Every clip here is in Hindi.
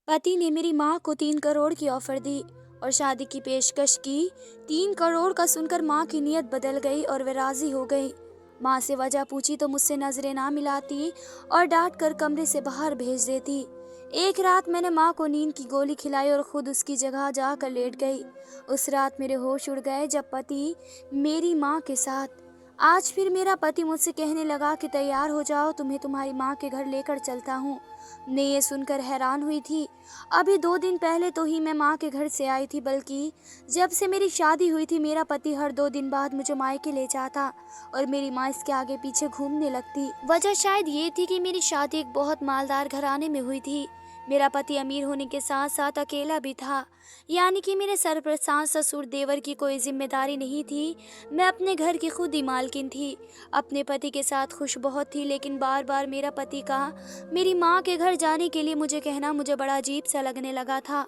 पति ने मेरी माँ को 3 करोड़ की ऑफर दी और शादी की पेशकश की। 3 करोड़ का सुनकर माँ की नीयत बदल गई और वे राजी हो गई। माँ से वजह पूछी तो मुझसे नजरें ना मिलाती और डांट कर कमरे से बाहर भेज देती। एक रात मैंने माँ को नींद की गोली खिलाई और खुद उसकी जगह जाकर लेट गई। उस रात मेरे होश उड़ गए जब पति मेरी माँ के साथ। आज फिर मेरा पति मुझसे कहने लगा कि तैयार हो जाओ, तुम्हें तुम्हारी माँ के घर लेकर चलता हूँ। मैं ये सुनकर हैरान हुई थी। अभी 2 दिन पहले तो ही मैं माँ के घर से आई थी, बल्कि जब से मेरी शादी हुई थी मेरा पति हर 2 दिन बाद मुझे मायके ले जाता और मेरी माँ इसके आगे पीछे घूमने लगती। वजह शायद ये थी कि मेरी शादी एक बहुत मालदार घराने में हुई थी। मेरा पति अमीर होने के साथ साथ अकेला भी था, यानी कि मेरे सर पर सास ससुर देवर की कोई जिम्मेदारी नहीं थी। मैं अपने घर की खुद ही मालकिन थी। अपने पति के साथ खुश बहुत थी, लेकिन बार बार मेरा पति का मेरी माँ के घर जाने के लिए मुझे कहना मुझे बड़ा अजीब सा लगने लगा था।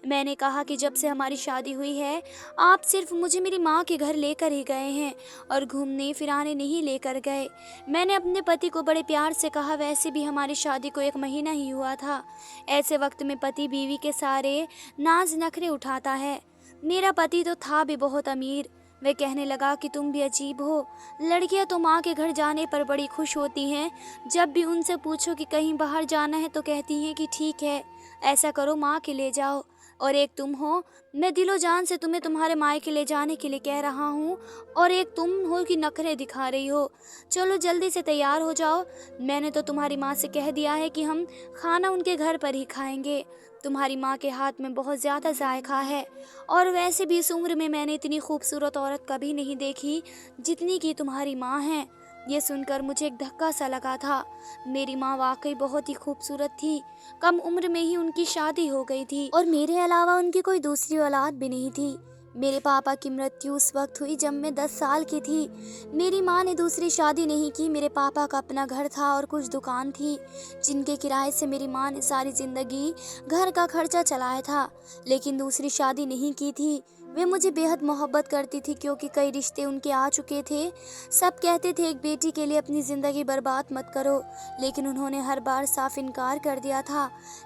मैंने कहा कि जब से हमारी शादी हुई है आप सिर्फ मुझे मेरी माँ के घर लेकर ही गए हैं और घूमने फिराने नहीं लेकर गए। मैंने अपने पति को बड़े प्यार से कहा, वैसे भी हमारी शादी को 1 महीना ही हुआ था। ऐसे वक्त में पति बीवी के सारे नाज नखरे उठाता है। मेरा पति तो था भी बहुत अमीर। वह कहने लगा कि तुम भी अजीब हो, लड़कियां तो माँ के घर जाने पर बड़ी खुश होती हैं। जब भी उनसे पूछो कि कहीं बाहर जाना है तो कहती हैं कि ठीक है, ऐसा करो माँ के ले जाओ। और एक तुम हो, मैं दिलो जान से तुम्हें तुम्हारे मायके ले जाने के लिए कह रहा हूँ, और एक तुम हो कि नखरे दिखा रही हो। चलो जल्दी से तैयार हो जाओ। मैंने तो तुम्हारी माँ से कह दिया है कि हम खाना उनके घर पर ही खाएंगे। तुम्हारी माँ के हाथ में बहुत ज़्यादा जायका है, और वैसे भी इस उम्र में मैंने इतनी खूबसूरत औरत कभी नहीं देखी जितनी कि तुम्हारी माँ है। ये सुनकर मुझे एक धक्का सा लगा था। मेरी माँ वाकई बहुत ही खूबसूरत थी। कम उम्र में ही उनकी शादी हो गई थी और मेरे अलावा उनकी कोई दूसरी औलाद भी नहीं थी। मेरे पापा की मृत्यु उस वक्त हुई जब मैं 10 साल की थी। मेरी माँ ने दूसरी शादी नहीं की। मेरे पापा का अपना घर था और कुछ दुकान थी, जिनके किराए से मेरी माँ ने सारी जिंदगी घर का खर्चा चलाया था। लेकिन दूसरी शादी नहीं की थी। वे मुझे बेहद मोहब्बत करती थी, क्योंकि कई रिश्ते उनके आ चुके थे। सब कहते थे एक बेटी के लिए अपनी ज़िंदगी बर्बाद मत करो, लेकिन उन्होंने हर बार साफ इनकार कर दिया था।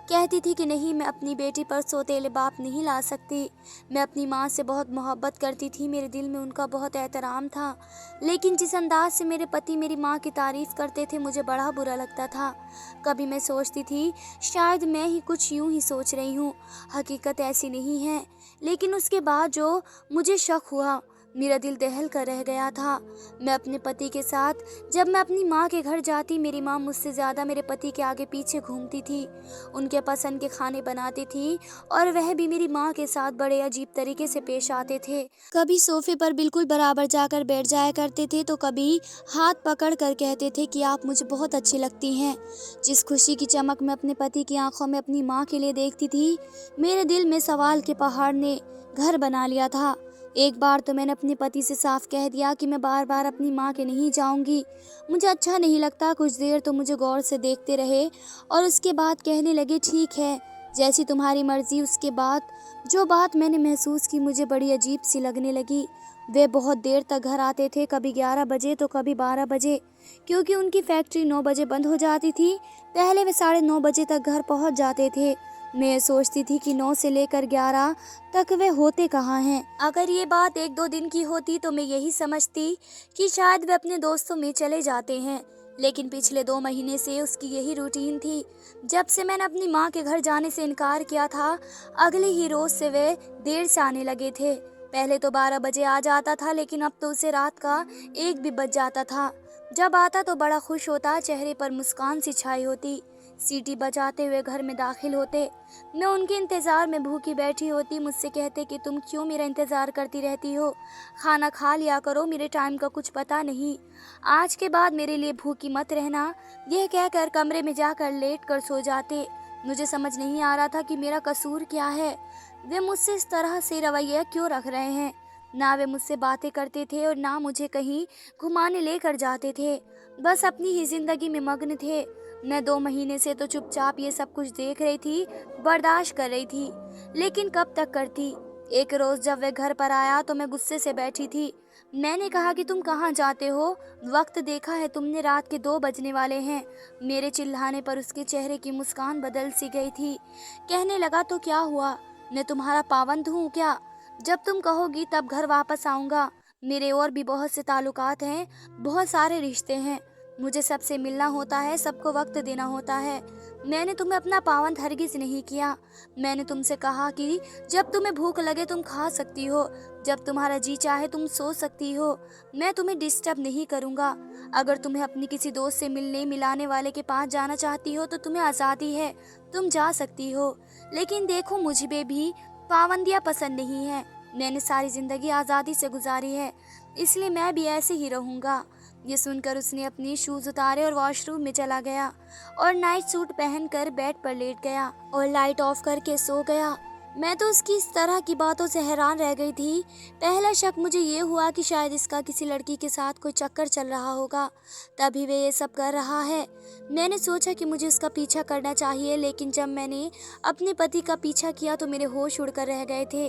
कहती थी कि नहीं, मैं अपनी बेटी पर सौतेले बाप नहीं ला सकती। मैं अपनी माँ से बहुत मोहब्बत करती थी, मेरे दिल में उनका बहुत एहतराम था। लेकिन जिस अंदाज से मेरे पति मेरी माँ की तारीफ़ करते थे मुझे बड़ा बुरा लगता था। कभी मैं सोचती थी शायद मैं ही कुछ यूं ही सोच रही हूँ, हकीकत ऐसी नहीं है। लेकिन उसके बाद जो मुझे शक हुआ, मेरा दिल दहल कर रह गया था। मैं अपने पति के साथ जब मैं अपनी माँ के घर जाती, मेरी माँ मुझसे ज़्यादा मेरे पति के आगे पीछे घूमती थी, उनके पसंद के खाने बनाती थी, और वह भी मेरी माँ के साथ बड़े अजीब तरीके से पेश आते थे। कभी सोफे पर बिल्कुल बराबर जाकर बैठ जाया करते थे, तो कभी हाथ पकड़ कर कहते थे कि आप मुझे बहुत अच्छी लगती हैं। जिस खुशी की चमक मैं अपने पति की आंखों में अपनी माँ के लिए देखती थी, मेरे दिल में सवाल के पहाड़ ने घर बना लिया था। एक बार तो मैंने अपने पति से साफ कह दिया कि मैं बार बार अपनी माँ के नहीं जाऊंगी, मुझे अच्छा नहीं लगता। कुछ देर तो मुझे गौर से देखते रहे और उसके बाद कहने लगे, ठीक है, जैसी तुम्हारी मर्जी। उसके बाद जो बात मैंने महसूस की मुझे बड़ी अजीब सी लगने लगी। वे बहुत देर तक घर आते थे, कभी 11 बजे तो कभी 12 बजे, क्योंकि उनकी फैक्ट्री 9 बजे बंद हो जाती थी। पहले वे 9:30 बजे तक घर पहुंच जाते थे। मैं सोचती थी कि 9 से लेकर 11 तक वे होते कहाँ हैं। अगर ये बात 1-2 दिन की होती तो मैं यही समझती कि शायद वे अपने दोस्तों में चले जाते हैं, लेकिन पिछले 2 महीने से उसकी यही रूटीन थी। जब से मैंने अपनी माँ के घर जाने से इनकार किया था, अगले ही रोज से वे देर से आने लगे थे। पहले तो 12 बजे आ जाता था, लेकिन अब तो उसे रात का 1 भी बज जाता था। जब आता तो बड़ा खुश होता, चेहरे पर मुस्कान सी छाई होती। सीटी बजाते हुए घर में दाखिल होते। मैं उनके इंतज़ार में भूखी बैठी होती। मुझसे कहते कि तुम क्यों मेरा इंतज़ार करती रहती हो, खाना खा लिया करो, मेरे टाइम का कुछ पता नहीं, आज के बाद मेरे लिए भूखी मत रहना। यह कहकर कमरे में जाकर लेट कर सो जाते। मुझे समझ नहीं आ रहा था कि मेरा कसूर क्या है। वे मुझसे इस तरह से रवैया क्यों रख रहे हैं। ना वे मुझसे बातें करते थे और ना मुझे कहीं घुमाने लेकर जाते थे, बस अपनी ही जिंदगी में मग्न थे। मैं 2 महीने से तो चुपचाप ये सब कुछ देख रही थी, बर्दाश्त कर रही थी, लेकिन कब तक करती। एक रोज जब वह घर पर आया तो मैं गुस्से से बैठी थी। मैंने कहा कि तुम कहाँ जाते हो? वक्त देखा है तुमने, रात के 2 बजने वाले हैं। मेरे चिल्लाने पर उसके चेहरे की मुस्कान बदल सी गई थी। कहने लगा, तो क्या हुआ? मैं तुम्हारा पाबंद हूँ क्या? जब तुम कहोगी तब घर वापस आऊँगा। मेरे और भी बहुत से ताल्लुकात हैं, बहुत सारे रिश्ते हैं। मुझे सबसे मिलना होता है, सबको वक्त देना होता है। मैंने तुम्हें अपना पाबंद हरगिज़ नहीं किया। मैंने तुमसे कहा कि जब तुम्हें भूख लगे तुम खा सकती हो, जब तुम्हारा जी चाहे तुम सो सकती हो। मैं तुम्हें डिस्टर्ब नहीं करूँगा। अगर तुम्हें अपनी किसी दोस्त से मिलने मिलाने वाले के पास जाना चाहती हो तो तुम्हें आज़ादी है, तुम जा सकती हो। लेकिन देखो, मुझे भी पाबंदियाँ पसंद नहीं है। मैंने सारी ज़िंदगी आज़ादी से गुजारी है, इसलिए मैं भी ऐसे ही रहूँगा। ये सुनकर उसने अपने शूज़ उतारे और वॉशरूम में चला गया और नाइट सूट पहनकर बेड पर लेट गया और लाइट ऑफ करके सो गया। मैं तो उसकी इस तरह की बातों से हैरान रह गई थी। पहला शक मुझे ये हुआ कि शायद इसका किसी लड़की के साथ कोई चक्कर चल रहा होगा, तभी वे ये सब कर रहा है। मैंने सोचा कि मुझे उसका पीछा करना चाहिए, लेकिन जब मैंने अपने पति का पीछा किया तो मेरे होश उड़कर रह गए थे।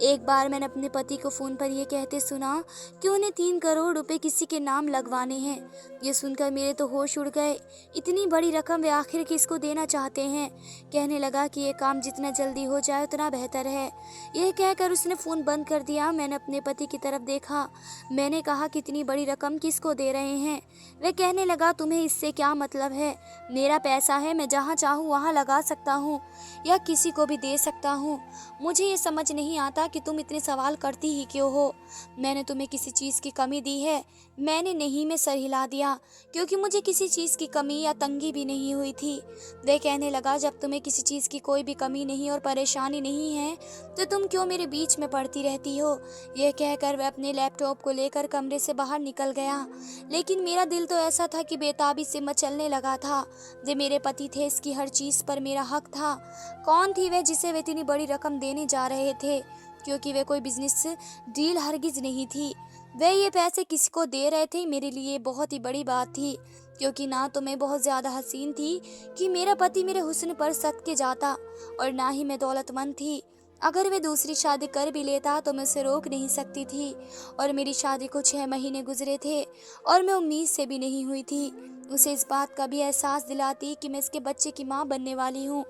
एक बार मैंने अपने पति को फ़ोन पर ये कहते सुना कि उन्हें 3 करोड़ रुपए किसी के नाम लगवाने हैं। ये सुनकर मेरे तो होश उड़ गए। इतनी बड़ी रकम वे आखिर किसको देना चाहते हैं? कहने लगा कि ये काम जितना जल्दी हो जाए उतना बेहतर है। यह कहकर उसने फ़ोन बंद कर दिया। मैंने अपने पति की तरफ देखा। मैंने कहा, कितनी बड़ी रकम किसको दे रहे हैं? वह कहने लगा, तुम्हें इससे क्या मतलब है? मेरा पैसा है, मैं जहाँ चाहूँ वहाँ लगा सकता हूँ या किसी को भी दे सकता हूँ। मुझे ये समझ नहीं आता कि तुम इतने सवाल करती ही क्यों हो। मैंने तुम्हें किसी चीज़ की कमी दी है? मैंने नहीं में सर हिला दिया, क्योंकि मुझे किसी चीज़ की कमी या तंगी भी नहीं हुई थी। वह कहने लगा, जब तुम्हें किसी चीज़ की कोई भी कमी नहीं और परेशानी नहीं है तो तुम क्यों मेरे बीच में पड़ती रहती हो? यह कहकर वह अपने लैपटॉप को लेकर कमरे से बाहर निकल गया। लेकिन मेरा दिल तो ऐसा था कि बेताबी से मचलने लगा था। वे मेरे पति थे, इसकी हर चीज़ पर मेरा हक था। कौन थी वह जिसे वे इतनी बड़ी रकम देने जा रहे थे? क्योंकि वे कोई बिजनेस डील हरगिज नहीं थी। वे ये पैसे किसी को दे रहे थे, मेरे लिए बहुत ही बड़ी बात थी। क्योंकि ना तो मैं बहुत ज़्यादा हसीन थी कि मेरा पति मेरे हुस्न पर सदके जाता, और ना ही मैं दौलतमंद थी। अगर वे दूसरी शादी कर भी लेता तो मैं उसे रोक नहीं सकती थी। और मेरी शादी को 6 महीने गुजरे थे और मैं उम्मीद से भी नहीं हुई थी। उसे इस बात का भी एहसास दिलाती कि मैं इसके बच्चे की माँ बनने वाली हूँ,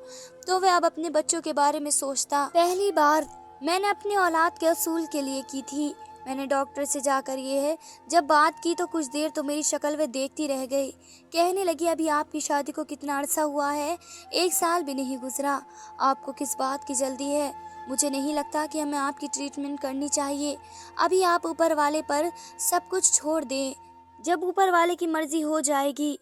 तो वह अब अपने बच्चों के बारे में सोचता। पहली बार मैंने अपनी औलाद के असूल के लिए की थी। मैंने डॉक्टर से जाकर ये है जब बात की तो कुछ देर तो मेरी शक्ल वे देखती रह गई। कहने लगी, अभी आपकी शादी को कितना अरसा हुआ है? 1 साल भी नहीं गुजरा। आपको किस बात की जल्दी है? मुझे नहीं लगता कि हमें आपकी ट्रीटमेंट करनी चाहिए। अभी आप ऊपर वाले पर सब कुछ छोड़ दें, जब ऊपर वाले की मर्जी हो जाएगी।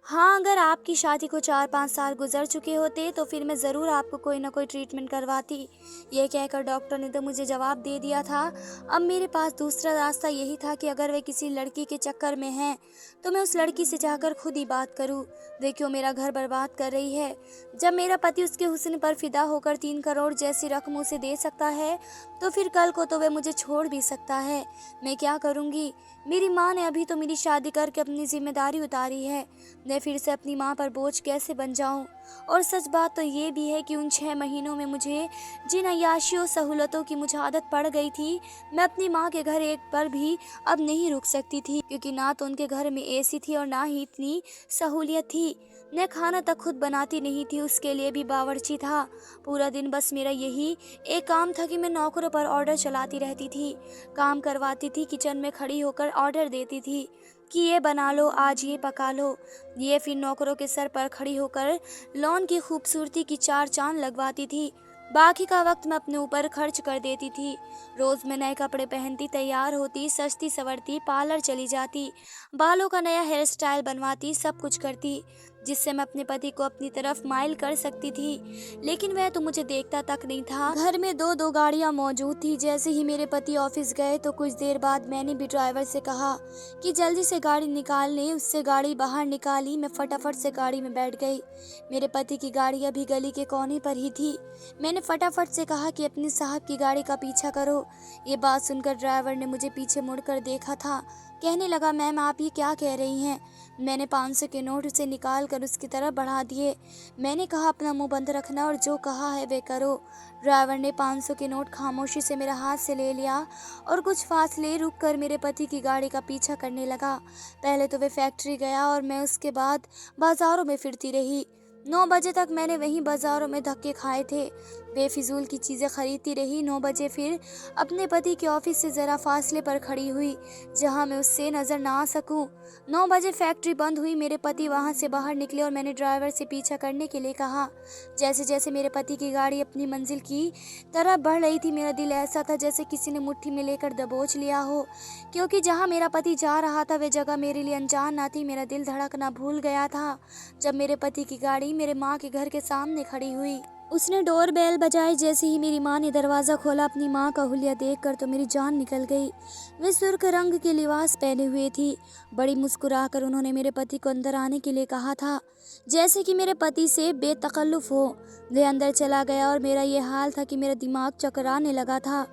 हाँ, अगर आपकी शादी को 4-5 साल गुजर चुके होते तो फिर मैं ज़रूर आपको कोई ना कोई ट्रीटमेंट करवाती। ये कहकर डॉक्टर ने तो मुझे जवाब दे दिया था। अब मेरे पास दूसरा रास्ता यही था कि अगर वे किसी लड़की के चक्कर में हैं तो मैं उस लड़की से जाकर खुद ही बात करूं। वे क्यों मेरा घर बर्बाद कर रही है? जब मेरा पति उसके हुस्न पर फिदा होकर 3 करोड़ जैसी रकम उसे दे सकता है तो फिर कल को तो वह मुझे छोड़ भी सकता है। मैं क्या करूँगी? मेरी माँ ने अभी तो मेरी शादी करके अपनी जिम्मेदारी उतारी है। मैं फिर से अपनी माँ पर बोझ कैसे बन जाऊं? और सच बात तो ये भी है कि उन 6 महीनों में मुझे जिन अय्याशियों सहूलतों की मुझे आदत पड़ गई थी, मैं अपनी माँ के घर एक पल भी अब नहीं रुक सकती थी, क्योंकि ना तो उनके घर में एसी थी और ना ही इतनी सहूलियत थी। मैं खाना तक खुद बनाती नहीं थी, उसके लिए भी बावर्ची था। पूरा दिन बस मेरा यही एक काम था कि मैं नौकरों पर ऑर्डर चलाती रहती थी, काम करवाती थी, किचन में खड़ी होकर ऑर्डर देती थी कि ये बना लो, आज ये पका लो। ये फिर नौकरों के सर पर खड़ी होकर लॉन की खूबसूरती की 4 चांद लगवाती थी। बाकी का वक्त मैं अपने ऊपर खर्च कर देती थी। रोज़ मैं नए कपड़े पहनती, तैयार होती, सजती सवरती, पार्लर चली जाती, बालों का नया हेयर स्टाइल बनवाती, सब कुछ करती जिससे मैं अपने पति को अपनी तरफ माइल कर सकती थी। लेकिन वह तो मुझे देखता तक नहीं था। घर में 2-2 गाड़ियां मौजूद थी। जैसे ही मेरे पति ऑफिस गए तो कुछ देर बाद मैंने भी ड्राइवर से कहा कि जल्दी से गाड़ी निकाल ले। उससे गाड़ी बाहर निकाली। मैं फटाफट से गाड़ी में बैठ गई। मेरे पति की गाड़ी अभी गली के कोने पर ही थी। मैंने फटाफट से कहा कि अपने साहब की गाड़ी का पीछा करो। ये बात सुनकर ड्राइवर ने मुझे पीछे मुड़कर देखा था। कहने लगा, मैम आप ये क्या कह रही हैं? मैंने 500 के नोट उसे निकाल कर उसकी तरफ बढ़ा दिए। मैंने कहा, अपना मुंह बंद रखना और जो कहा है वे करो। ड्राइवर ने 500 के नोट खामोशी से मेरे हाथ से ले लिया और कुछ फासले रुक कर मेरे पति की गाड़ी का पीछा करने लगा। पहले तो वे फैक्ट्री गया और मैं उसके बाद बाजारों में फिरती रही। 9 बजे तक मैंने वहीं बाजारों में धक्के खाए थे, बेफिजूल की चीज़ें खरीदती रही। 9 बजे फिर अपने पति के ऑफिस से ज़रा फासले पर खड़ी हुई, जहां मैं उससे नज़र ना आ सकूं। 9 बजे फैक्ट्री बंद हुई, मेरे पति वहां से बाहर निकले और मैंने ड्राइवर से पीछा करने के लिए कहा। जैसे जैसे मेरे पति की गाड़ी अपनी मंजिल की तरफ बढ़ रही थी, मेरा दिल ऐसा था जैसे किसी ने मुट्ठी में लेकर दबोच लिया हो, क्योंकि जहाँ मेरा पति जा रहा था वे जगह मेरे लिए अनजान ना थी। मेरा दिल धड़कना भूल गया था जब मेरे पति की गाड़ी मेरे माँ के घर के सामने खड़ी हुई। उसने डोर बेल बजाई। जैसे ही मेरी माँ ने दरवाज़ा खोला, अपनी माँ का हुलिया देखकर तो मेरी जान निकल गई। वे सुर्ख रंग के लिबास पहने हुए थी। बड़ी मुस्कुराकर उन्होंने मेरे पति को अंदर आने के लिए कहा था, जैसे कि मेरे पति से बेतकल्लुफ़ हो। वे अंदर चला गया और मेरा ये हाल था कि मेरा दिमाग चकराने लगा था।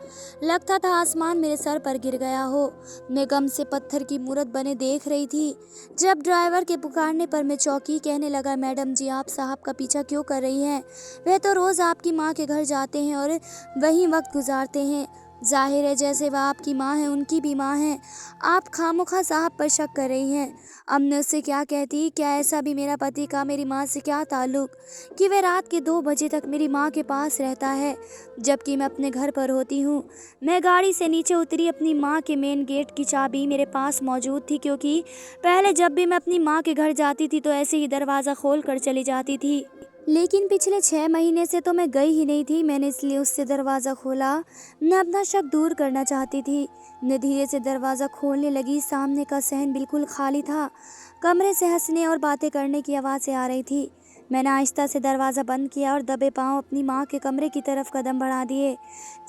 लगता था आसमान मेरे सर पर गिर गया हो। मैं गम से पत्थर की मूरत बने देख रही थी। जब ड्राइवर के पुकारने पर मैं चौंकी। कहने लगा, मैडम जी, आप साहब का पीछा क्यों कर रही हैं? वह तो रोज़ आपकी माँ के घर जाते हैं और वहीं वक्त गुजारते हैं। जाहिर है जैसे वह आपकी माँ है, उनकी भी माँ है। आप खामोखा साहब पर शक कर रही हैं। अब मैं उससे क्या कहती? क्या ऐसा भी मेरा पति का मेरी माँ से क्या ताल्लुक कि वह रात के 2 बजे तक मेरी माँ के पास रहता है, जबकि मैं अपने घर पर होती हूँ। मैं गाड़ी से नीचे उतरी। अपनी माँ के मेन गेट की चाबी मेरे पास मौजूद थी, क्योंकि पहले जब भी मैं अपनी माँ के घर जाती थी तो ऐसे ही दरवाज़ा खोल कर चली जाती थी। लेकिन पिछले 6 महीने से तो मैं गई ही नहीं थी। मैंने इसलिए उससे दरवाज़ा खोला। मैं अपना शक दूर करना चाहती थी। मैं धीरे से दरवाज़ा खोलने लगी। सामने का सहन बिल्कुल खाली था। कमरे से हंसने और बातें करने की आवाज़ें आ रही थी। मैंने आहिस्ता से दरवाज़ा बंद किया और दबे पांव अपनी माँ के कमरे की तरफ कदम बढ़ा दिए।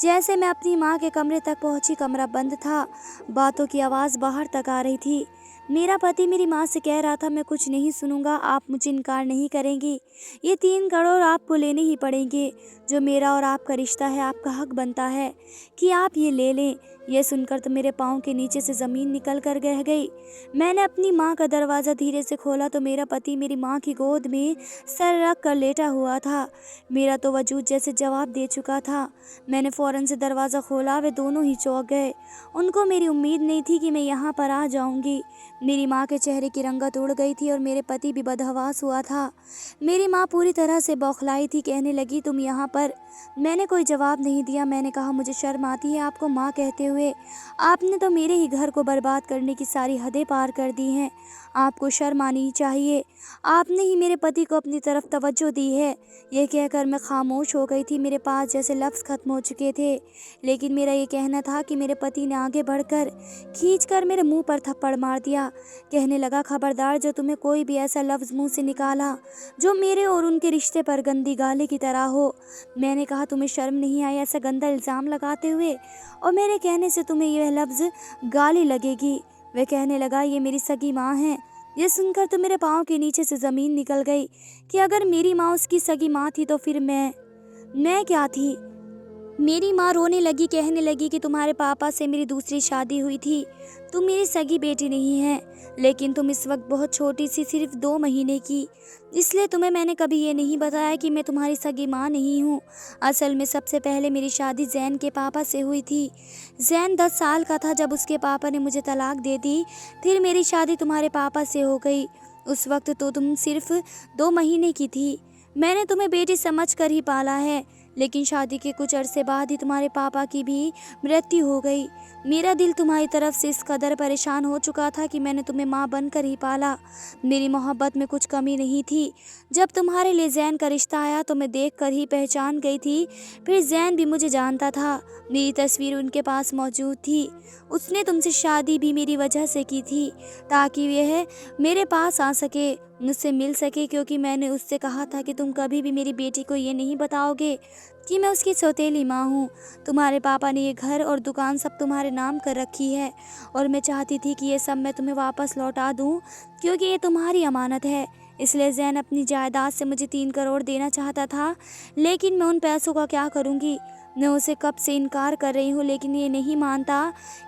जैसे मैं अपनी माँ के कमरे तक पहुँची, कमरा बंद था। बातों की आवाज़ बाहर तक आ रही थी। मेरा पति मेरी माँ से कह रहा था, मैं कुछ नहीं सुनूंगा, आप मुझे इनकार नहीं करेंगी। ये 3 करोड़ आपको लेने ही पड़ेंगे। जो मेरा और आपका रिश्ता है, आपका हक बनता है कि आप ये ले लें। यह सुनकर तो मेरे पाँव के नीचे से ज़मीन निकल कर रह गई। मैंने अपनी माँ का दरवाज़ा धीरे से खोला तो मेरा पति मेरी माँ की गोद में सर रख कर लेटा हुआ था। मेरा तो वजूद जैसे जवाब दे चुका था। मैंने फ़ौरन से दरवाज़ा खोला। वे दोनों ही चौंक गए। उनको मेरी उम्मीद नहीं थी कि मैं यहाँ पर आ जाऊँगी। मेरी माँ के चेहरे की रंगत उड़ गई थी और मेरे पति भी बदहवास हुआ था। मेरी माँ पूरी तरह से बौखलाई थी। कहने लगी, तुम यहाँ पर? मैंने कोई जवाब नहीं दिया। मैंने कहा, मुझे शर्म आती है आपको माँ कहते हुए। आपने तो मेरे ही घर को बर्बाद करने की सारी हदें पार कर दी हैं। आपको शर्म आनी चाहिए। आपने ही मेरे पति को अपनी तरफ तवज्जो दी है। यह कहकर मैं खामोश हो गई थी। मेरे पास जैसे लफ्ज़ ख़त्म हो चुके थे। लेकिन मेरा ये कहना था कि मेरे पति ने आगे बढ़कर खींचकर मेरे मुंह पर थप्पड़ मार दिया। कहने लगा, खबरदार, जो तुम्हें कोई भी ऐसा लफ्ज़ मुंह से निकाला जो मेरे और उनके रिश्ते पर गंदी गाली की तरह हो। मैंने कहा, तुम्हें शर्म नहीं आई ऐसा गंदा इल्ज़ाम लगाते हुए? और मेरे कहने से तुम्हें यह लफ्ज़ गाली लगेगी? वह कहने लगा, ये मेरी सगी माँ है। यह सुनकर तो मेरे पाँव के नीचे से ज़मीन निकल गई कि अगर मेरी माँ उसकी सगी माँ थी तो फिर मैं क्या थी? मेरी माँ रोने लगी। कहने लगी कि तुम्हारे पापा से मेरी दूसरी शादी हुई थी। तुम मेरी सगी बेटी नहीं है, लेकिन तुम इस वक्त बहुत छोटी सी, सिर्फ 2 महीने की। इसलिए तुम्हें मैंने कभी ये नहीं बताया कि मैं तुम्हारी सगी माँ नहीं हूँ। असल में सबसे पहले मेरी शादी जैन के पापा से हुई थी। जैन 10 साल का था जब उसके पापा ने मुझे तलाक दे दी। फिर मेरी शादी तुम्हारे पापा से हो गई। उस वक्त तो तुम सिर्फ 2 महीने की थी। मैंने तुम्हें बेटी समझ कर ही पाला है, लेकिन शादी के कुछ अरसे बाद ही तुम्हारे पापा की भी मृत्यु हो गई। मेरा दिल तुम्हारी तरफ से इस कदर परेशान हो चुका था कि मैंने तुम्हें माँ बनकर ही पाला। मेरी मोहब्बत में कुछ कमी नहीं थी। जब तुम्हारे लिए जैन का रिश्ता आया तो मैं देख कर ही पहचान गई थी। फिर जैन भी मुझे जानता था। मेरी तस्वीर उनके पास मौजूद थी। उसने तुमसे शादी भी मेरी वजह से की थी, ताकि वह मेरे पास आ सके, मुझसे मिल सके, क्योंकि मैंने उससे कहा था कि तुम कभी भी मेरी बेटी को ये नहीं बताओगे कि मैं उसकी सौतेली माँ हूँ। तुम्हारे पापा ने ये घर और दुकान सब तुम्हारे नाम कर रखी है और मैं चाहती थी कि ये सब मैं तुम्हें वापस लौटा दूँ, क्योंकि ये तुम्हारी अमानत है। इसलिए जैन अपनी जायदाद से मुझे 3 करोड़ देना चाहता था, लेकिन मैं उन पैसों का क्या करूँगी? मैं उसे कब से इनकार कर रही हूँ लेकिन ये नहीं मानता।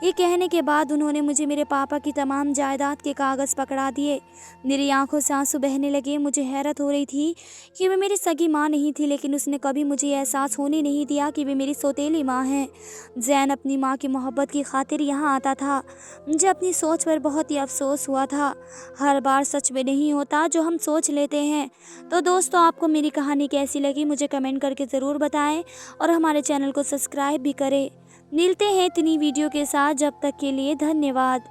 ये कहने के बाद उन्होंने मुझे मेरे पापा की तमाम जायदाद के कागज़ पकड़ा दिए। मेरी आंखों से आंसू बहने लगे। मुझे हैरत हो रही थी कि वे मेरी सगी माँ नहीं थी, लेकिन उसने कभी मुझे ये एहसास होने नहीं दिया कि वे मेरी सौतेली माँ हैं। जैन अपनी माँ की मोहब्बत की खातिर यहाँ आता था। मुझे अपनी सोच पर बहुत ही अफसोस हुआ था। हर बार सच में नहीं होता जो हम सोच लेते हैं। तो दोस्तों, आपको मेरी कहानी कैसी लगी मुझे कमेंट करके ज़रूर बताएं और हमारे चैनल को सब्सक्राइब भी करें। मिलते हैं इतनी वीडियो के साथ, जब तक के लिए धन्यवाद।